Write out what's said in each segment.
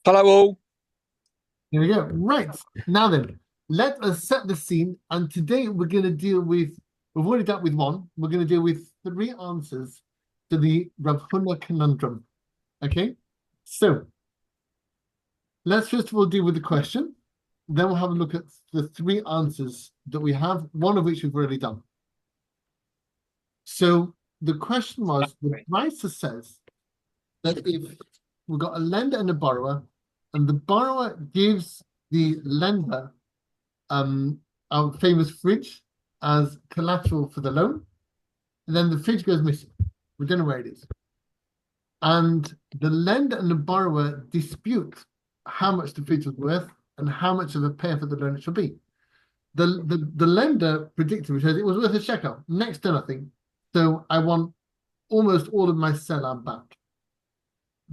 Hello all. Here we go. Right. Now then, let us set the scene. And today we're going to deal with, we've already dealt with one. We're going to deal with three answers to the Rav Huna conundrum. Okay. So let's first of all deal with the question. Then we'll have a look at the three answers that we have, one of which we've already done. So the question was, the Brisa says that if we've got a lender and a borrower, and the borrower gives the lender our famous fridge as collateral for the loan, and then the fridge goes missing. We don't know where it is. And the lender and the borrower dispute how much the fridge was worth and how much of a payer for the loan it should be. The lender predicted, which says it was worth a shekel, next to nothing. So I want almost all of my seller back.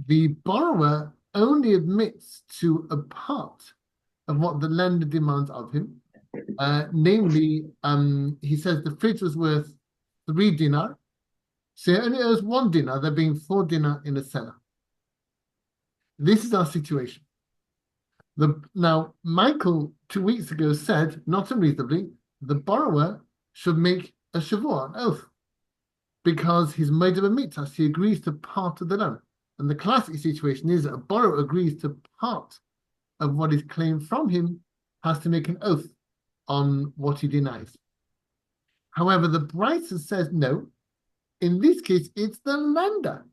The borrower only admits to a part of what the lender demands of him. Namely, he says the fridge was worth 3 dinar, so he only owes 1 dinar, there being 4 dinar in the cellar. This is our situation. Now, Michael 2 weeks ago said, not unreasonably, the borrower should make a shavua, an oath, because he's made of a mitzvah, he agrees to part of the loan. And the classic situation is that a borrower agrees to part of what is claimed from him, has to make an oath on what he denies. However, the Brisa says no. In this case, it's the lender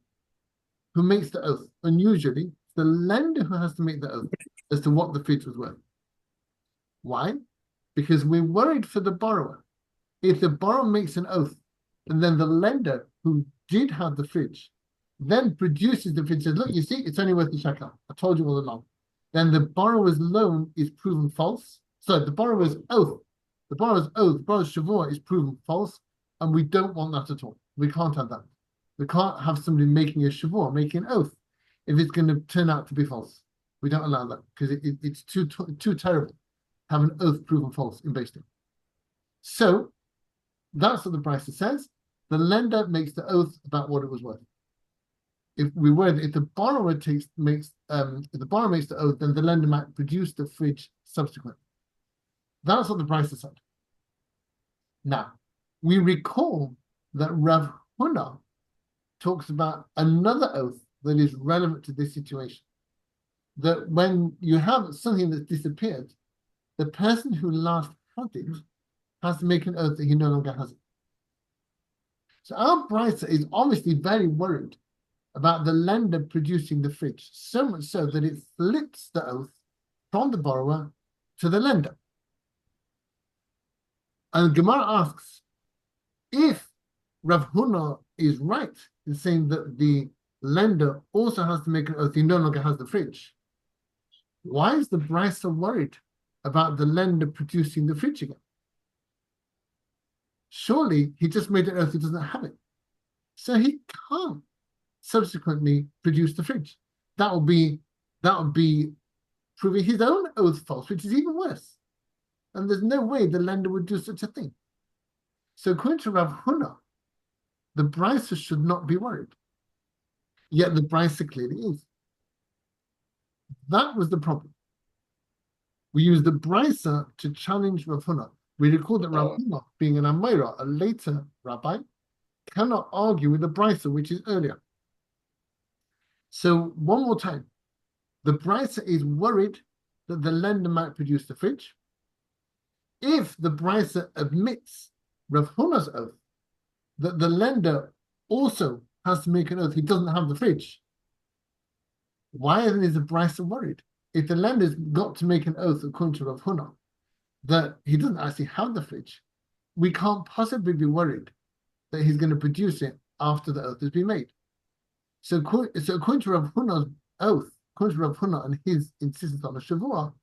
who makes the oath. Unusually, it's the lender who has to make the oath as to what the fridge was worth. Why? Because we're worried for the borrower. If the borrower makes an oath, and then the lender who did have the fridge then produces the fridge, says, look, you see, it's only worth the shekel. I told you all along. Then the borrower's loan is proven false. So the borrower's oath, the borrower's shavua is proven false, and we don't want that at all. We can't have that. We can't have somebody making a shavua, making an oath, if it's going to turn out to be false. We don't allow that because it's too terrible to have an oath proven false in Beis Din. So that's what the Brisa says. The lender makes the oath about what it was worth. If the borrower makes the oath, then the lender might produce the fridge subsequently. That's what the Brisa said. Now, we recall that Rav Huna talks about another oath that is relevant to this situation. That when you have something that's disappeared, the person who last had it has to make an oath that he no longer has it. So our Brisa is obviously very worried about the lender producing the fridge, so much so that it flips the oath from the borrower to the lender. And Gemara asks, if Rav Huna is right in saying that the lender also has to make an oath, he no longer has the fridge, why is the Brisa worried about the lender producing the fridge again? Surely he just made an oath he doesn't have it. So he can't subsequently produce the fridge. That would be proving his own oath false, which is even worse. And there's no way the lender would do such a thing. So according to Rav Huna, the Brisa should not be worried. Yet the Brisa clearly is. That was the problem. We used the Brisa to challenge Rav Huna. We recall that Rav Huna, being an Amira, a later rabbi, cannot argue with the Brisa, which is earlier. So one more time, the Brisa is worried that the lender might produce the fridge. If the Brisa admits Rav Huna's oath that the lender also has to make an oath he doesn't have the fridge, why isn't the Brisa worried? If the lender's got to make an oath according to Rav Huna that he doesn't actually have the fridge, we can't possibly be worried that he's going to produce it after the oath has been made. So according to Rav Huna's oath, according to Rav Huna and his insistence on a shavua,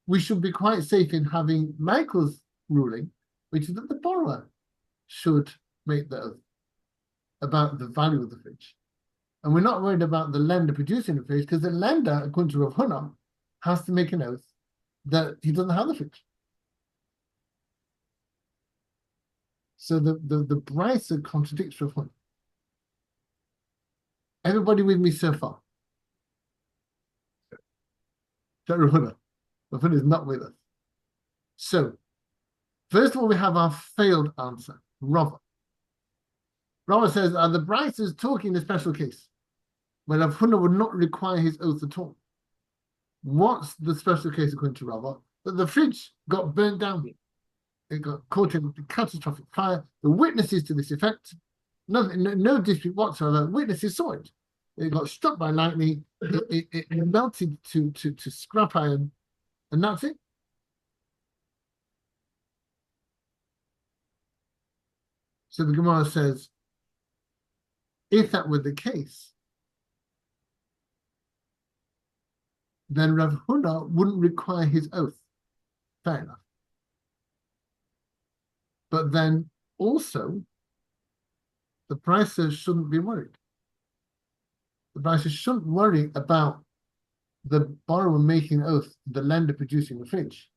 we should be quite safe in having Michael's ruling, which is that the borrower should make the oath about the value of the fridge. And we're not worried about the lender producing the fridge because the lender, according to Rav Huna, has to make an oath that he doesn't have the fridge. So the Brisa contradicts Rav Huna. Everybody with me so far? Rav Huna. Rav Huna is not with us. So, first of all, we have our failed answer, Rava. Rava says, the Bryce is talking in a special case, where Rav Huna would not require his oath at all. What's the special case according to Rava? That the fridge got burnt down. It got caught in a catastrophic fire. The witnesses to this effect, no dispute whatsoever. Witnesses saw it. It got struck by lightning. It melted to scrap iron, and that's it. So the Gemara says, if that were the case, then Rav Huna wouldn't require his oath. Fair enough. But then also, the prices shouldn't be worried. The prices shouldn't worry about the borrower making oath, the lender producing the fridge.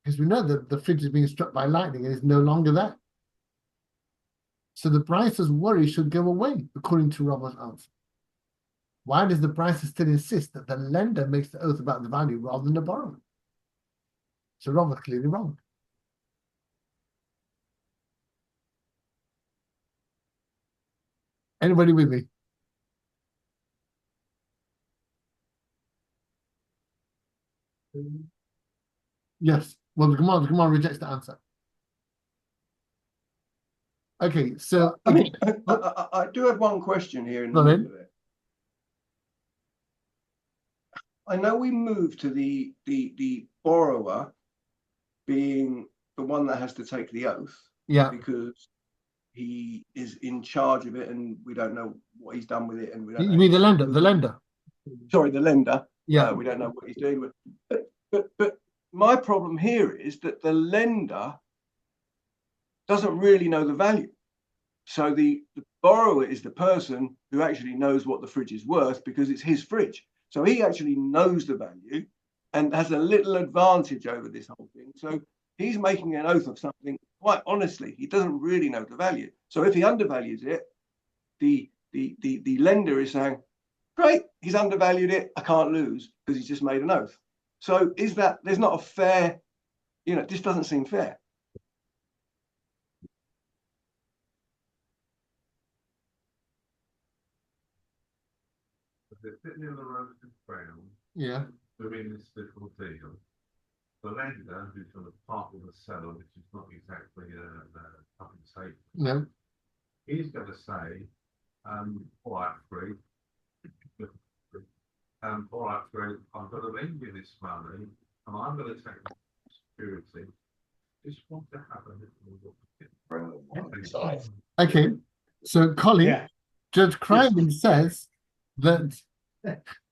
Because we know that the fridge is being struck by lightning and is no longer there. So the price's worry should go away, according to Rava's answer. Why does the price still insist that the lender makes the oath about the value rather than the borrower? So Rava's clearly wrong. Anybody with me? Yes. Well, the Gemara rejects the answer. Okay, so I mean, I do have one question here in the middle of it. I know we moved to the borrower being the one that has to take the oath. Yeah. Because he is in charge of it, and we don't know what he's done with it, and we don't. You mean the lender? The lender. Sorry, the lender. Yeah. We don't know what he's doing with. But my problem here is that the lender doesn't really know the value. So the borrower is the person who actually knows what the fridge is worth because it's his fridge. So he actually knows the value and has a little advantage over this whole thing. So he's making an oath of something. Quite honestly, he doesn't really know the value. So if he undervalues it, the lender is saying, great, he's undervalued it, I can't lose because he's just made an oath. So is that, there's not a fair, this doesn't seem fair. They're sitting in the roasted ground, Yeah. doing this little deal. The lender, who's sort of part of the seller, which is not exactly a public safe, No. he's going to say, all right, Free, all right, Free, I'm going to lend you this money, and I'm going to take security. Just want to have a little. Okay, so Colin, Judge Kryman says that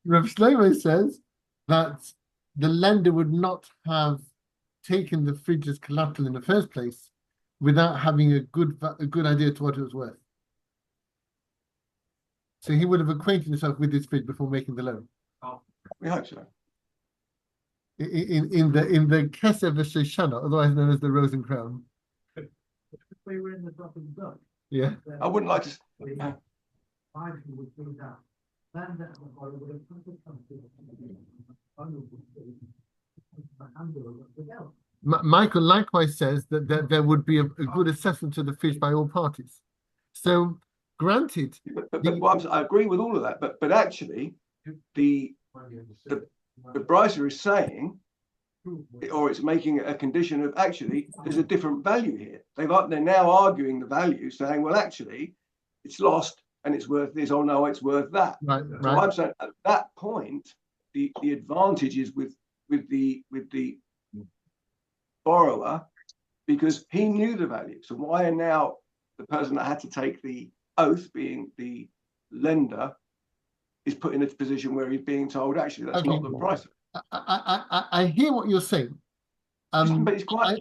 Rav Shlomo says that the lender would not have taken the fridge as collateral in the first place without having a good idea to what it was worth. So he would have acquainted himself with this fridge before making the loan. Oh, we hope so. In the Kesef Shoshana, otherwise known as the Rose and Crown. We were in the drop of the duck. Yeah. I wouldn't like to. Michael likewise says that there would be a good assessment to the fish by all parties. So, granted, I agree with all of that, but actually, the Brycer is saying, or it's making a condition of actually there's a different value here. They're now arguing the value, saying, well, actually, it's lost and it's worth this. Oh no, it's worth that. Right. So I'm saying at that point, the advantage is with the borrower because he knew the value. So why are now the person that had to take the oath, being the lender, is put in a position where he's being told actually that's not the price. I hear what you're saying. But it's quite.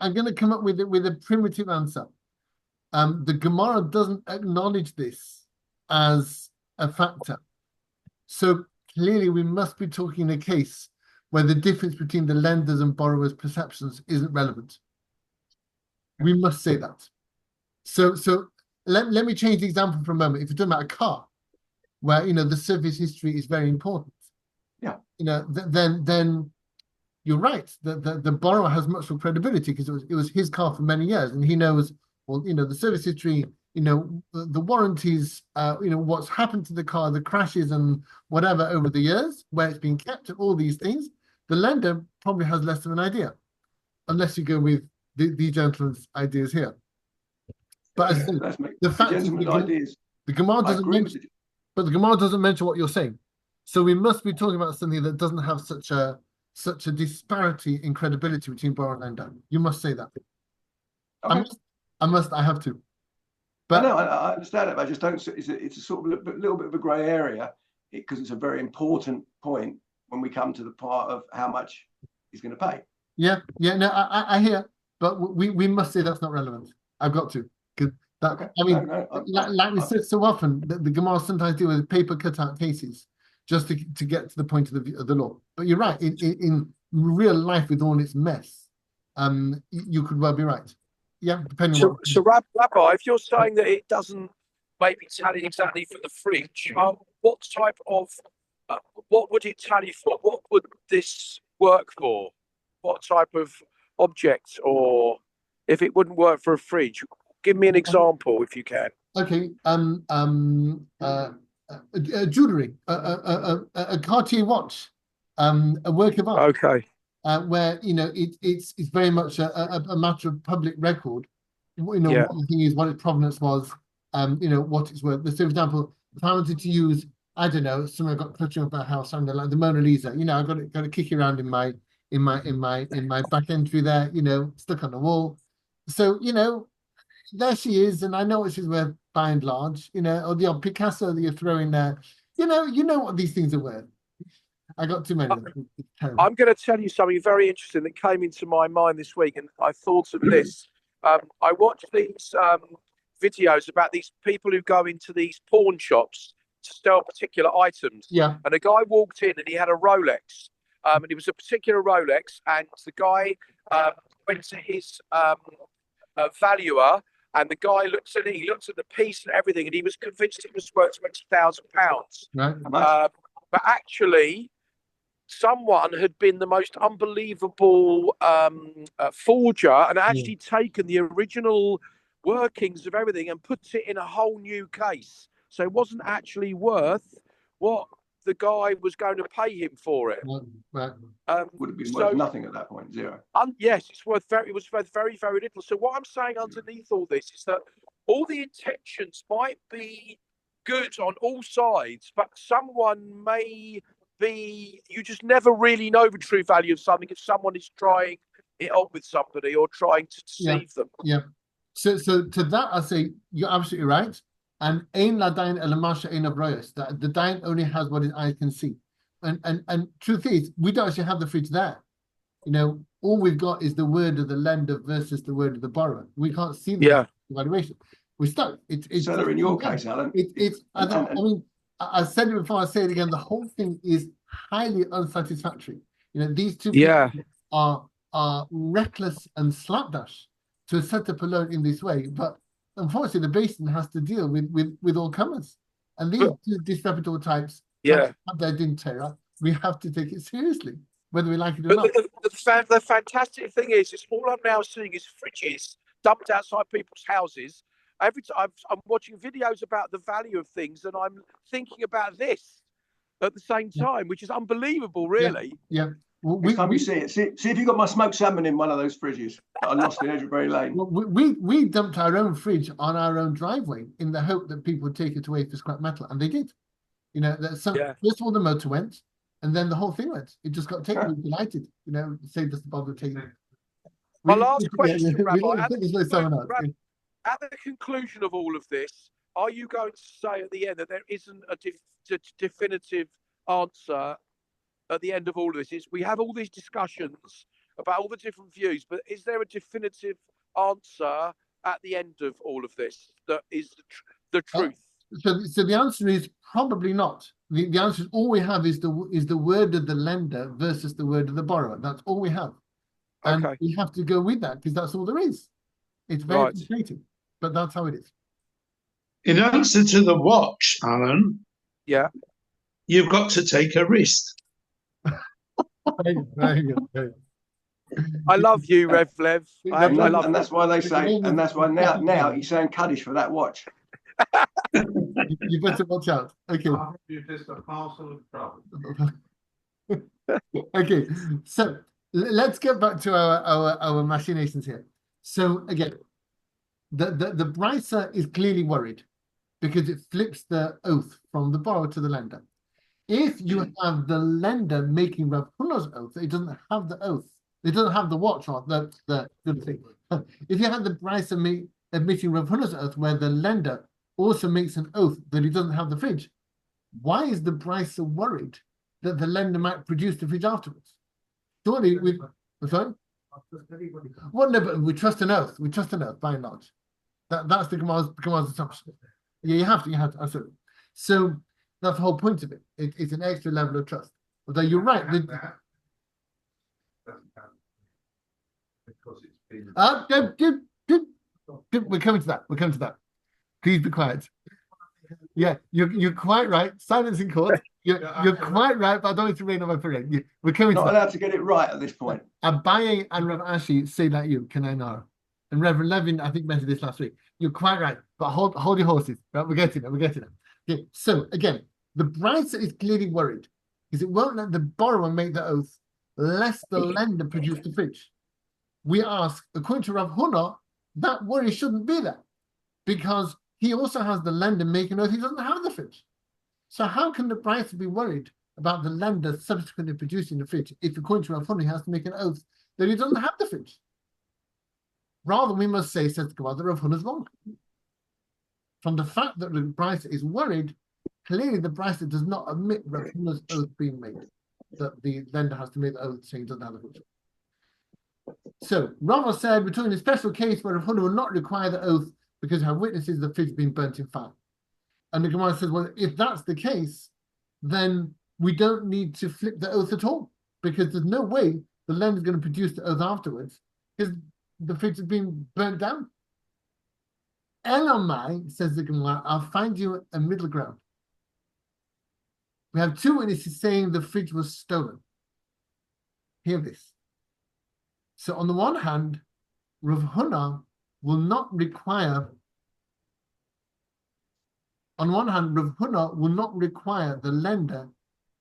I'm gonna come up with a primitive answer. The Gemara doesn't acknowledge this as a factor. So clearly we must be talking a case where the difference between the lenders and borrowers' perceptions isn't relevant. We must say that. So let me change the example for a moment. If you're talking about a car, where the service history is very important. Yeah. then you're right. The borrower has much more credibility because it was his car for many years, and he knows, well, the service history, the warranties, what's happened to the car, the crashes and whatever over the years, where it's been kept, all these things. The lender probably has less of an idea, unless you go with the gentleman's ideas here. But as I said, the fact is, the Gemara doesn't mention, but the Gemara doesn't mention what you're saying. So we must be talking about something that doesn't have such a disparity in credibility between borrower and lender. You must say that. Okay. I have to. But no, I understand it. But I just don't. It's a sort of little bit of a grey area because it's a very important point when we come to the part of how much he's going to pay. Yeah. No, I hear, but we must say that's not relevant. I've got to. Okay. I mean, like we said so often, the Gemara sometimes deal with paper cutout cases just to get to the point of the law. But you're right. In real life, with all its mess, you could well be right. Yeah, depending on So Rabbi, if you're saying that it doesn't maybe tally exactly for the fridge, what type of what would it tally for? What would this work for? What type of object, or if it wouldn't work for a fridge? Give me an example if you can. Okay. Jewelry, a Cartier watch, a work of art. Okay. Where it's very much a matter of public record. What the thing is, what its provenance was, what it's worth. So, for example, if I wanted to use, I don't know, someone got clutching up our house, something like the Mona Lisa. I got to kick around in my back entry there. Stuck on the wall. So there she is, and I know what she's worth by and large. Or the old Picasso that you throw in there. You know what these things are worth. I got too many. I'm going to tell you something very interesting that came into my mind this week, and I thought of this. I watched these videos about these people who go into these pawn shops to sell particular items. Yeah. And a guy walked in and he had a Rolex, and it was a particular Rolex, and the guy went to his valuer, and the guy looked at it. He looked at the piece and everything, and he was convinced it was worth £20,000. Right. But actually, someone had been the most unbelievable forger and actually taken the original workings of everything and put it in a whole new case. So it wasn't actually worth what the guy was going to pay him for it. Right. Would have been worth nothing at that point, zero. Yes, it was worth very, very little. So what I'm saying underneath all this is that all the intentions might be good on all sides, but someone may be, you just never really know the true value of something if someone is trying it on with somebody or trying to deceive them. Yeah. So to that, I say you're absolutely right. And ein ladain elamasha ein abroyos. The dain only has what his eyes can see. And truth is, we don't actually have the fridge there. All we've got is the word of the lender versus the word of the borrower. We can't see the evaluation. We're stuck. It's so in your case, Alan. I mean, I said it before, I say it again, the whole thing is highly unsatisfactory. These two people are reckless and slapdash to set up a loan in this way. But unfortunately, the basin has to deal with all comers. And these two disreputable types have their din Torah. We have to take it seriously, whether we like it or not. The fantastic thing is all I'm now seeing is fridges dumped outside people's houses. Every time I'm watching videos about the value of things, and I'm thinking about this at the same time, which is unbelievable, really. Yeah. Well, Next time you see it, see if you got my smoked salmon in one of those fridges that I lost in Edgebury Lane. Well, we dumped our own fridge on our own driveway in the hope that people would take it away for scrap metal, and they did. First of all, the motor went, and then the whole thing went. It just got taken. We were delighted. Saved us the bother of taking it. My last question, Rabbi. At the conclusion of all of this, are you going to say at the end that there isn't a definitive answer at the end of all of this? We have all these discussions about all the different views, but is there a definitive answer at the end of all of this that is the truth? So the answer is probably not. The answer is all we have is the word of the lender versus the word of the borrower. That's all we have. And we have to go with that because that's all there is. It's very complicated. But that's how it is. In answer to the watch, Alan, you've got to take a risk. Very good. I love you, Rev Lev. I love and that's why they say, and that's why now he's saying Kaddish for that watch. You better watch out. Okay. You're just a parcel of trouble. Okay, so let's get back to our machinations here. So again, the Brisa is clearly worried because it flips the oath from the borrower to the lender. If you have the lender making Rav Huna's oath, it doesn't have the oath. It doesn't have the watch or the thing. If you have the Brisa admitting Rav Huna's oath, where the lender also makes an oath that he doesn't have the fridge, why is the Brisa worried that the lender might produce the fridge afterwards? Surely we. Sorry? Well, no, but we trust an oath. We trust an oath by and large. That's the Gemara's assumption. Yeah, you have to, absolutely. So that's the whole point of it. It's an extra level of trust. Although you're right. Because it's been. We're coming to that. We're coming to that. Please be quiet. Yeah, you're quite right. Silence in court. You're quite right, but I don't need to rain on my parade. We're coming Not to allowed to get it right at this point. Abaye and Rav Ashi say like you, can I know? And Reverend Levin, I think, mentioned this last week. You're quite right, but hold your horses. Right? We're getting there. We're getting there. Okay, so again, the Brisa is clearly worried because it won't let the borrower make the oath lest the lender produce the fridge. We ask, according to Rav Huna, that worry shouldn't be there because he also has the lender make an oath he doesn't have the fridge. So how can the Brisa be worried about the lender subsequently producing the fridge if, according to Rav Huna, he has to make an oath that he doesn't have the fridge? Rather, we must say, says the Gemara, that Rav Huna is wrong. From the fact that the Brisa is worried, clearly the Brisa does not admit Rav Huna's oath being made, that the lender has to make the oath saying he doesn't have the fridge. So Rava said we're talking a special case where Rav Huna will not require the oath because her witnesses the fridge being burnt in fire. And the Gemara says, well, if that's the case, then we don't need to flip the oath at all because there's no way the lender is going to produce the oath afterwards because the fridge has been burnt down. Elamai, says the Gemara, I'll find you a middle ground. We have two witnesses saying the fridge was stolen. Hear this. So on the one hand, Rav Huna will not require. On one hand, Rav Huna will not require the lender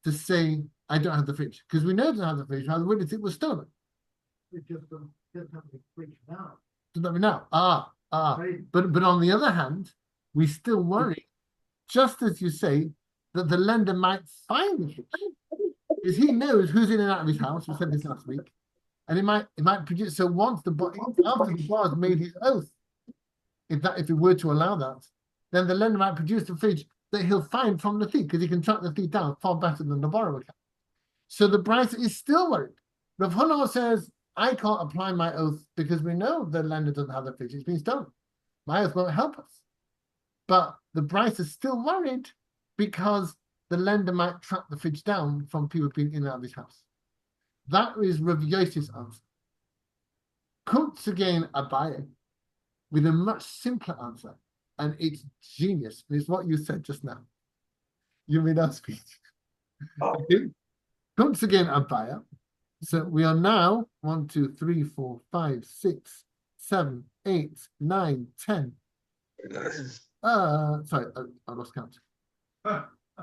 to say, I don't have the fridge, because we know it doesn't have the fridge. How the witness it was stolen. It just doesn't have the fridge now. Doesn't have it now. But on the other hand, we still worry, just as you say, that the lender might find the fridge. Because he knows who's in and out of his house. We said this last week. And it might produce. So once after the bar has made his oath, if it were to allow that, then the lender might produce the fridge that he'll find from the thief because he can track the thief down far better than the borrower can. So the Brisa is still worried. Rav Huna says, I can't apply my oath because we know the lender doesn't have the fridge. It's been stolen. My oath won't help us. But the Brisa is still worried because the lender might track the fridge down from people being in and out of his house. That is Rav Yosef's answer. Comes again Abaye with a much simpler answer, and it's genius. It's what you said just now. You may not speak. Okay. Comes again Abaye. So we are now 1, 2, 3, 4, 5, 6, 7, 8, 9, 10. Sorry, I lost count.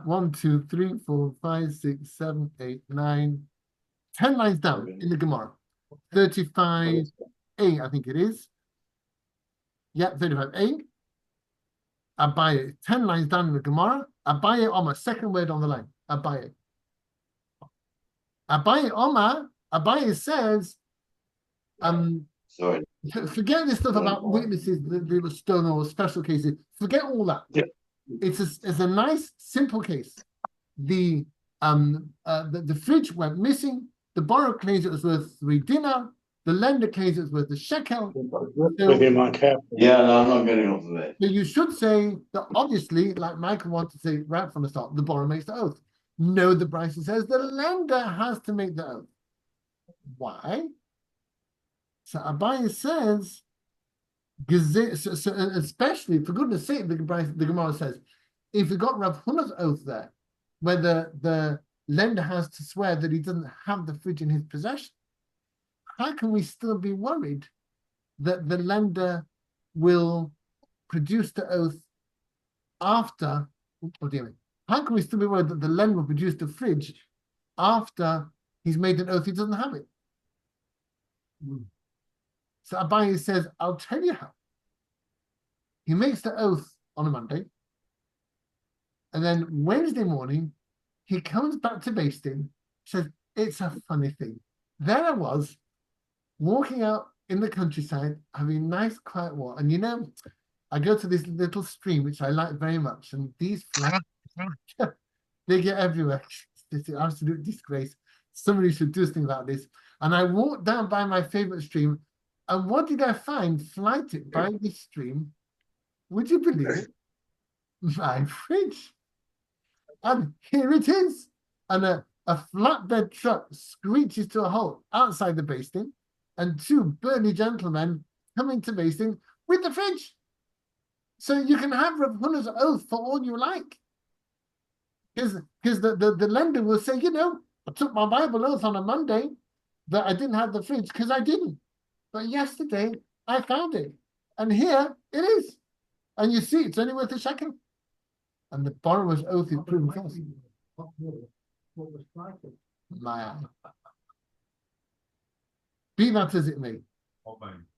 1, 2, 3, 4, 5, 6, 7, 8, 9. 10 lines down in the Gemara. 35a, I think it is. Yeah, 35a. Abaye, 10 lines down in the Gemara. Abaye Omar, second word on the line. Abaye. Abaye Omar, Abaye says, Sorry. forget this stuff about witnesses that they were stolen or special cases. Forget all that. Yeah. It's a nice, simple case. The fridge went missing. The borrower claims it was worth 3 dinar. The lender claims it was worth a shekel. Yeah, no, I'm not getting off of it. So you should say that obviously, like Michael wanted to say right from the start, the borrower makes the oath. No, the Brisa says the lender has to make the oath. Why? So Abaye says, so especially, for goodness sake, the Gemara says, if you got Rav Huna's oath there, where the lender has to swear that he doesn't have the fridge in his possession, how can we still be worried that the lender will produce the oath after? What do you mean? How can we still be worried that the lender will produce the fridge after he's made an oath he doesn't have it? So Abaye says, I'll tell you how. He makes the oath on a Monday, and then Wednesday morning, he comes back to Basting, says, it's a funny thing. There I was, walking out in the countryside, having a nice quiet walk, and I go to this little stream, which I like very much, and these flies, they get everywhere. It's an absolute disgrace. Somebody should do something about this. And I walked down by my favorite stream, and what did I find flighted by this stream? Would you believe it? My fridge. And here it is. And a flatbed truck screeches to a halt outside the basting, and two burly gentlemen coming to Basting with the fridge. So you can have Rav Huna's oath for all you like. Because the lender will say, I took my Bible oath on a Monday that I didn't have the fridge because I didn't. But yesterday I found it. And here it is. And you see, it's only worth a shekel. And the borrower's oath is proven false. What was frightened? My Be that as it may.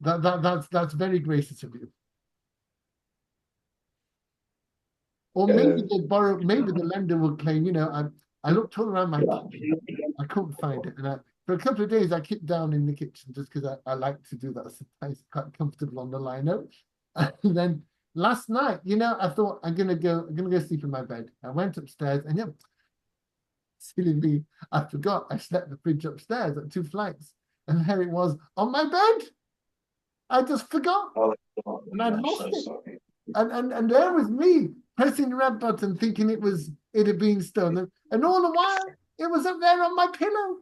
That's very gracious of you. Or maybe maybe the lender will claim, I looked all around my kitchen, I couldn't find it. And for a couple of days I kept down in the kitchen just because I like to do that. Sometimes it's quite comfortable on the lino. And then last night, I thought I'm gonna go sleep in my bed. I went upstairs and silly me, I forgot I slept the fridge upstairs at 2 flights. And there it was on my bed. I just forgot. And I'd lost it. And there was me pressing the red button thinking it had been stolen. And all the while it was up there on my pillow.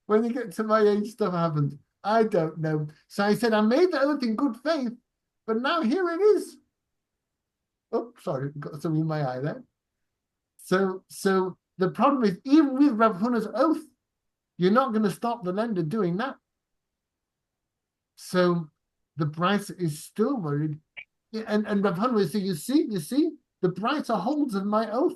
When you get to my age, stuff happens. I don't know. So I said, I made the oath in good faith, but now here it is. Oh, sorry, got something in my eye there. So the problem is, even with Rav Huna's oath, you're not going to stop the lender doing that. So the Brisa is still worried. And Rav Huna will say, you see, the Brisa holds of my oath.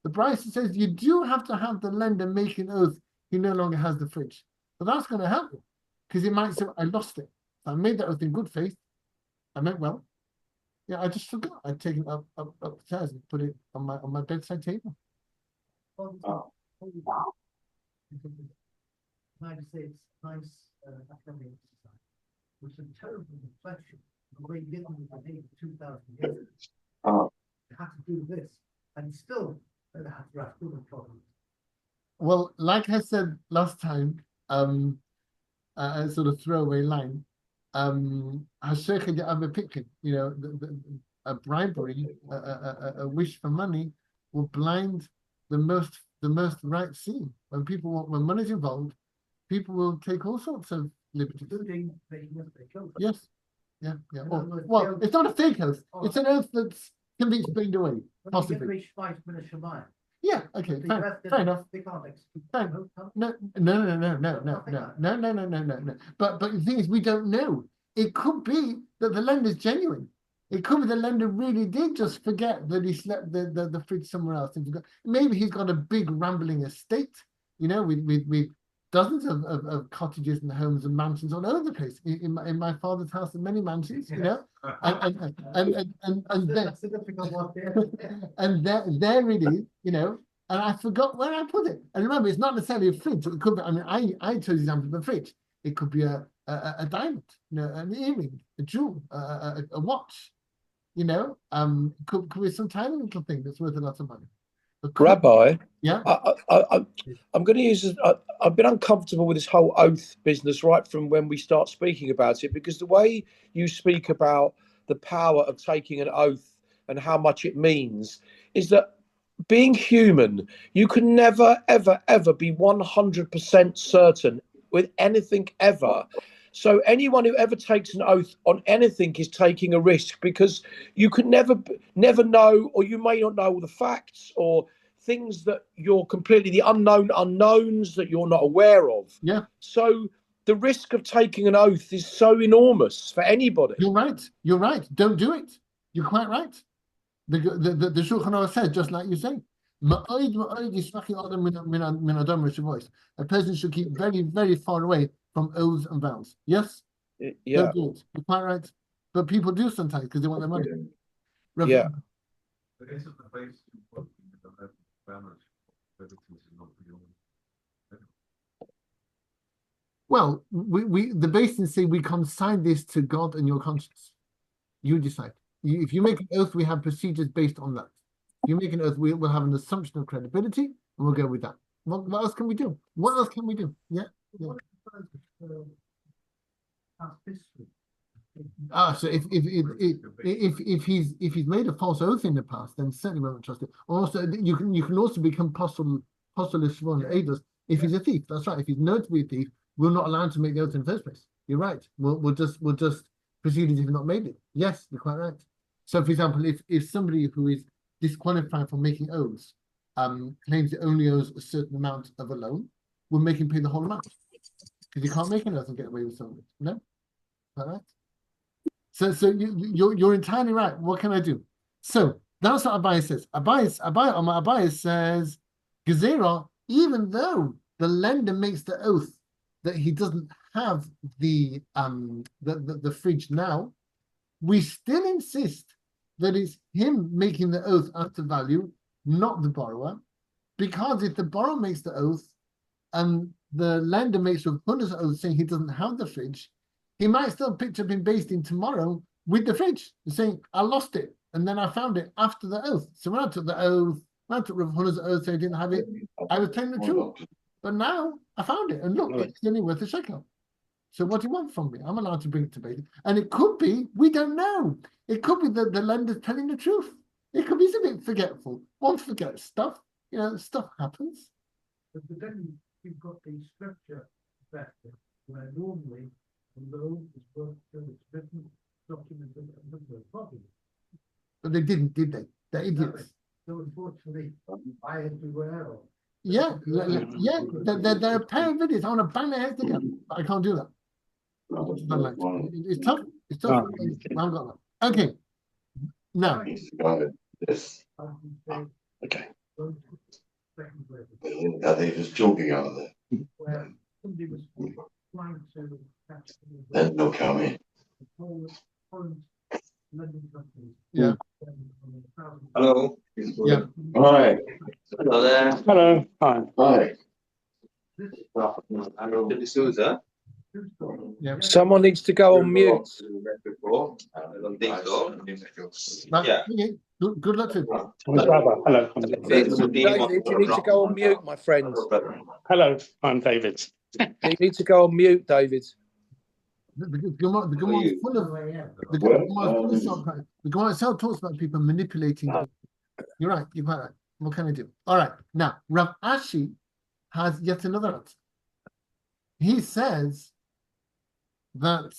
The Brisa says you do have to have the lender make an oath he no longer has the fridge. But that's going to help him, because he might say, I lost it. So I made that oath in good faith. I meant well. Yeah, I just forgot. I'd taken it upstairs and put it on my bedside table. United States nice academic exercise, which is a terrible reflection of the way Britain behaved 2,000 years ago. They had to do this, and still they had to have human problems. Well, like I said last time, a sort of throwaway line. A bribery, a wish for money will blind the most right seeing. When money's involved, people will take all sorts of liberties. Including making a fake oath. Yes. Yeah. Well, it's not a fake oath. It's an oath that can be explained away, possibly. Yeah, okay, fair enough. They can't execute. No. But the thing is, we don't know. It could be that the lender's genuine. It could be the lender really did just forget that he slept the fridge somewhere else. And forgot. Maybe he's got a big rambling estate, with dozens of cottages and homes and mansions all over the place. In my father's house, there are many mansions, and there, That's a difficult one. and there it is, and I forgot where I put it. And remember, it's not necessarily a fridge. It could be. I mean, I chose the example of a fridge. It could be a diamond, an earring, a jewel, a watch. Could be some tiny little thing that's worth a lot of money. Rabbi, yeah, I'm going to use. I've been uncomfortable with this whole oath business right from when we start speaking about it, because the way you speak about the power of taking an oath and how much it means is that, being human, you can never, ever, ever be 100% certain with anything ever. So anyone who ever takes an oath on anything is taking a risk, because you can never know, or you may not know the facts, or things that you're completely the unknown unknowns that you're not aware of. Yeah. So the risk of taking an oath is so enormous for anybody. You're right. You're right. Don't do it. You're quite right. The Shulchan Aruch said, just like you say, a person should keep very, very far away from oaths and vows. Yes? Yeah. Don't do it. You're quite right. But people do sometimes because they want their money. Yeah. Isn't the base working with the level of balance is not beyond? Well, the Basin say we consign this to God and your conscience. You decide. If you make an oath, we have procedures based on that. If you make an oath, we will have an assumption of credibility, and we'll go with that. What else can we do? What else can we do? Yeah. So if he's made a false oath in the past, then certainly we won't trust it. Also, you can also become apostolish edus if he's a thief. That's right. If he's known to be a thief, we're not allowed to make the oath in the first place. You're right. We'll just proceed as if not made it. Yes, you're quite right. So, for example, if somebody who is disqualified from making oaths claims it only owes a certain amount of a loan, we'll make him pay the whole amount because you can't make an oath and get away with something. No, all right. So you're entirely right. What can I do? So that's what Abai says. Abai says, Gezerah, even though the lender makes the oath that he doesn't have the fridge now, we still insist that it's him making the oath as to value, not the borrower, because if the borrower makes the oath and the lender makes Rav Huna's oath saying he doesn't have the fridge, he might still pick up in Beis Din tomorrow with the fridge and saying, I lost it, and then I found it after the oath. So when I took the oath, when I took Rav Huna's oath saying I didn't have it, I was telling the truth. But now I found it, and look, it's only worth a shekel. So what do you want from me? I'm allowed to bring it to Beis Din. And it could be, we don't know. It could be that the lender's telling the truth. It could be a bit forgetful. One forgets stuff. Stuff happens. But then you've got the structure factor where normally the loan is worth its written document and number of copies. But they didn't, did they? They're idiots. So unfortunately, I had to wear off. Yeah. There are a pair of videos. I want to bang their heads together, but I can't do that. It's tough. It's tough. I haven't got that. Okay. Now. Okay. Are they just joking out there? Where somebody was trying to catch Then they'll come in. Yeah. Hello. Yeah. Hi. Hello there. Hello. Hi. Hi. I'm Robert D'Souza. Yeah. Someone needs to go on mute. I don't think so. Right. Yeah. Okay. Good luck to you. Hello. David, you need to go on mute, my friend. Hello. I'm David. You need to go on mute, David. The Gemara is full of the Gemara itself talks about people manipulating. You're right. You're quite right. What can I do? All right. Now, Rav Ashi has yet another answer. He says that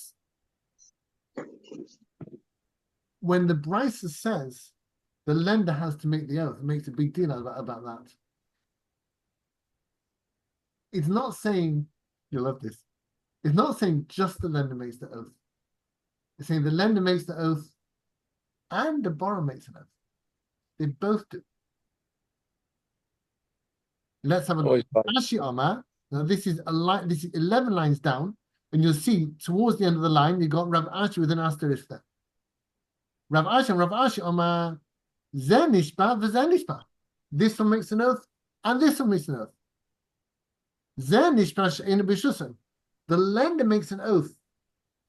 when the Brisa says the lender has to make the oath, it makes a big deal about that. It's not saying, you'll love this, it's not saying just the lender makes the oath. It's saying the lender makes the oath and the borrower makes an oath. They both do. Let's have a look. Ashi Amar. Now this is 11 lines down, and you'll see towards the end of the line you got Rav Ashi with an asterisk there. Rav Ashi Amar Zenishba v'Zenishba. This one makes an oath, and this one makes an oath. Zenishba she'einu b'shusan. The lender makes an oath,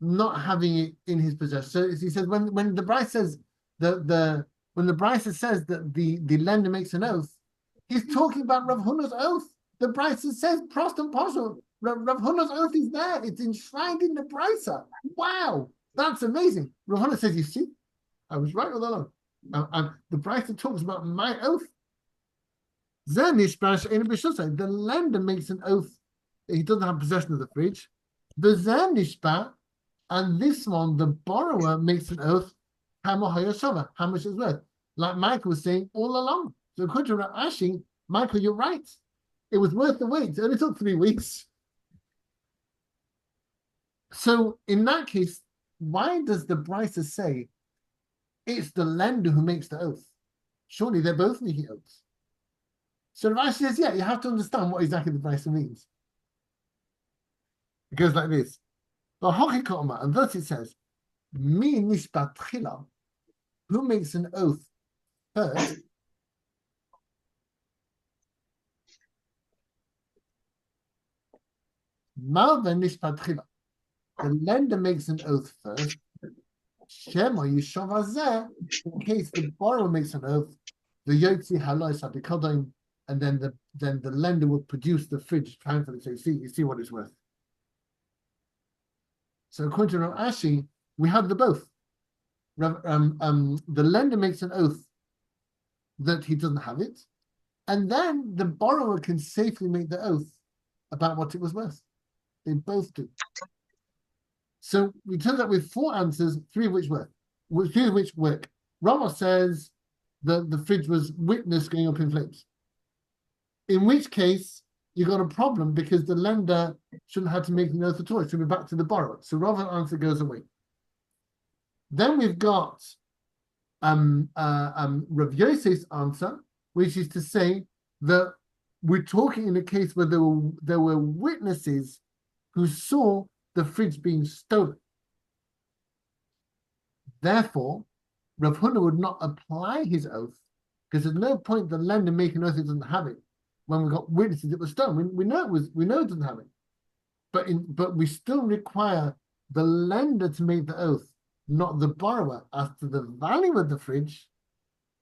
not having it in his possession. So he says when the Brisa says when the Brisa says that the lender makes an oath, he's talking about Rav Huna's oath. The Brisa says prost and partial. Rav Huna's oath is there. It's enshrined in the Brisa. Wow, that's amazing. Rav Huna says, you see, I was right all along. And the Brisa talks about my oath. The lender makes an oath that he doesn't have possession of the fridge. And this one, the borrower makes an oath, how much it's worth. Like Michael was saying all along. So according to Rav Ashi, Michael, you're right. It was worth the wait. It only took 3 weeks. So in that case, why does the Brisa say it's the lender who makes the oath? Surely they're both making oaths. So Rav Ashi says, yeah, you have to understand what exactly the Brisa means. It goes like this. And thus it says, Mi nishbat chila, who makes an oath first? Malva nishbat chila. The lender makes an oath first. Shema yishavazeh, in case the borrower makes an oath, the yotzi haloi sabikodim, and then the lender will produce the fridge triumphantly. So you see what it's worth. So according to Rav Ashi, we have the both. The lender makes an oath that he doesn't have it, and then the borrower can safely make the oath about what it was worth. They both do. So we turned up with 4 answers, 3 of which work. Ramos says that the fridge was witnessed going up in flames. In which case, you got a problem because the lender shouldn't have to make an oath at all. It should be back to the borrower. So Ramos' answer goes away. Then we've got Rav Yosef's answer, which is to say that we're talking in a case where there were witnesses who saw the fridge being stolen. Therefore, Rav Huna would not apply his oath because there's no point the lender making an oath he doesn't have it when we got witnesses it was stolen. We know it doesn't have it, but we still require the lender to make the oath, not the borrower, as to the value of the fridge,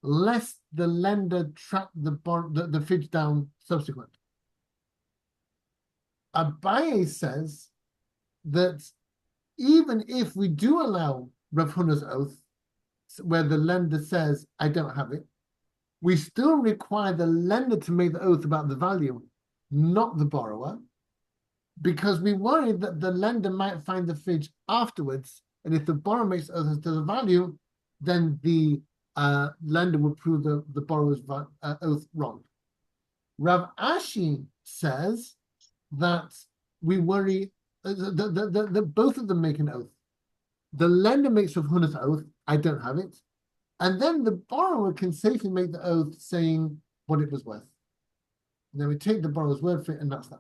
lest the lender track the fridge down subsequent. Abaye says that even if we do allow Rav Huna's oath, where the lender says, I don't have it, we still require the lender to make the oath about the value, not the borrower, because we worry that the lender might find the fridge afterwards, and if the borrower makes oath as to the value, then the lender will prove the borrower's oath wrong. Rav Ashi says that we worry that both of them make an oath. The lender makes Rav Huna's oath, I don't have it, and then the borrower can safely make the oath saying what it was worth. And then we take the borrower's word for it, and that's that.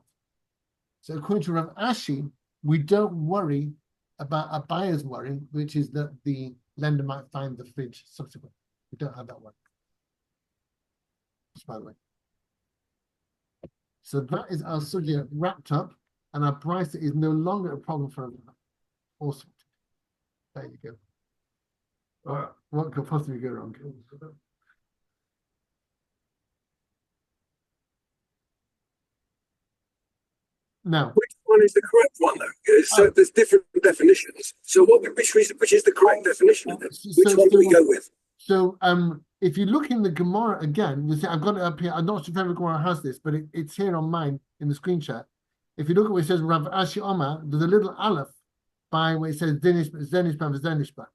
So according to Rav Ashi, we don't worry about a buyer's worry, which is that the lender might find the fridge subsequent. We don't have that one. Just by the way. So that is our subject wrapped up, and our price is no longer a problem for everyone. Awesome. There you go. What could possibly go wrong? Now, which one is the correct one, though? So there's different definitions. So which is the correct definition? Which one do we go with? So if you look in the Gemara again, you see I've got it up here. I'm not sure if every Gemara has this, but it's here on mine in the screen share. If you look at where it says Rav Ashi Omar, there's a little aleph by where it says Zenishba.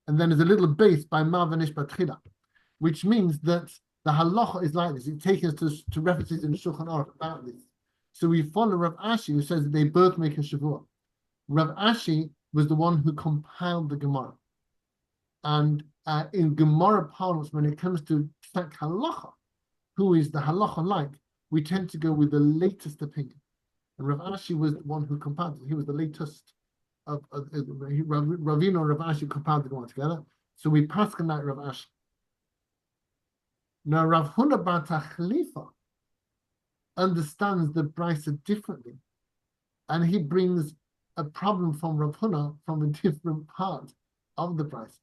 And then there's a little base by Mava Nishba Tchila, which means that the halacha is like this. It takes us to references in the Shulchan Aruch about this. So we follow Rav Ashi, who says that they both make a shavua. Rav Ashi was the one who compiled the Gemara. And in Gemara parlance, when it comes to Tzak halacha, who is the halacha like, we tend to go with the latest opinion. And Rav Ashi was the one who compiled it. He was the latest of Ravina and Rav Ashi compiled the Gemara together. So we pass on that Rav Ashi. Now Rav Huna bar Tachlifa understands the Brisa differently, and he brings a problem from Rav Huna from a different part of the Brisa.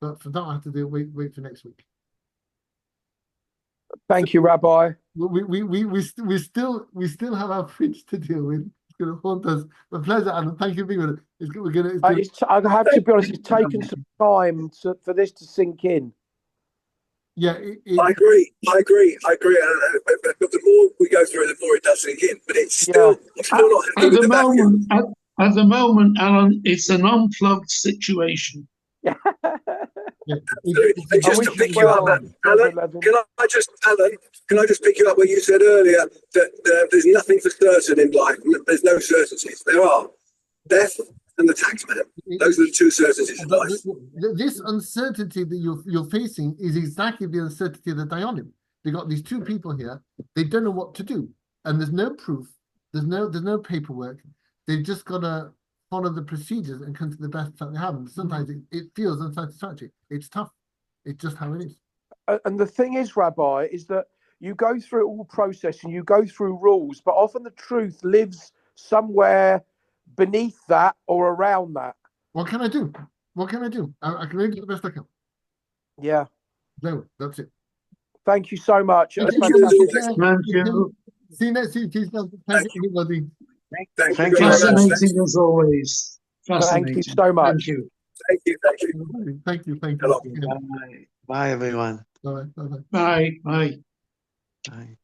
But for that, I have to do wait for next week. Thank you, Rabbi. We still have our fridge to deal with. It's going to haunt us. A pleasure, and thank you for being with us. I have to be honest. It's taken some time for this to sink in. Yeah, I agree. But the more we go through, the more it does sink in. But it's still, I'm still not happy with the vacuum. At the moment, Alan, it's an unplugged situation. Yeah. Just to pick you up, Alan, can I just pick you up where you said earlier that there's nothing for certain in life. There's no certainties. There are death and the tax man. Those are the two certainties in life. This uncertainty that you're facing is exactly the uncertainty that they're on. They got these two people here. They don't know what to do, and there's no proof. There's no paperwork. They've just got to follow the procedures and come to the best that they have. And sometimes it feels unsatisfactory. It's tough. It's just how it is. And the thing is, Rabbi, is that you go through all process and you go through rules, but often the truth lives somewhere beneath that or around that. What can I do? What can I do? I can only do the best I can. Yeah. No, that's it. Thank you so much. Thank you. See you next week. Thank you, everybody. Thank you. Fascinating as always. Thank you so much. Thank you. Thank you. Bye, everyone. Bye. Bye. Bye. Bye.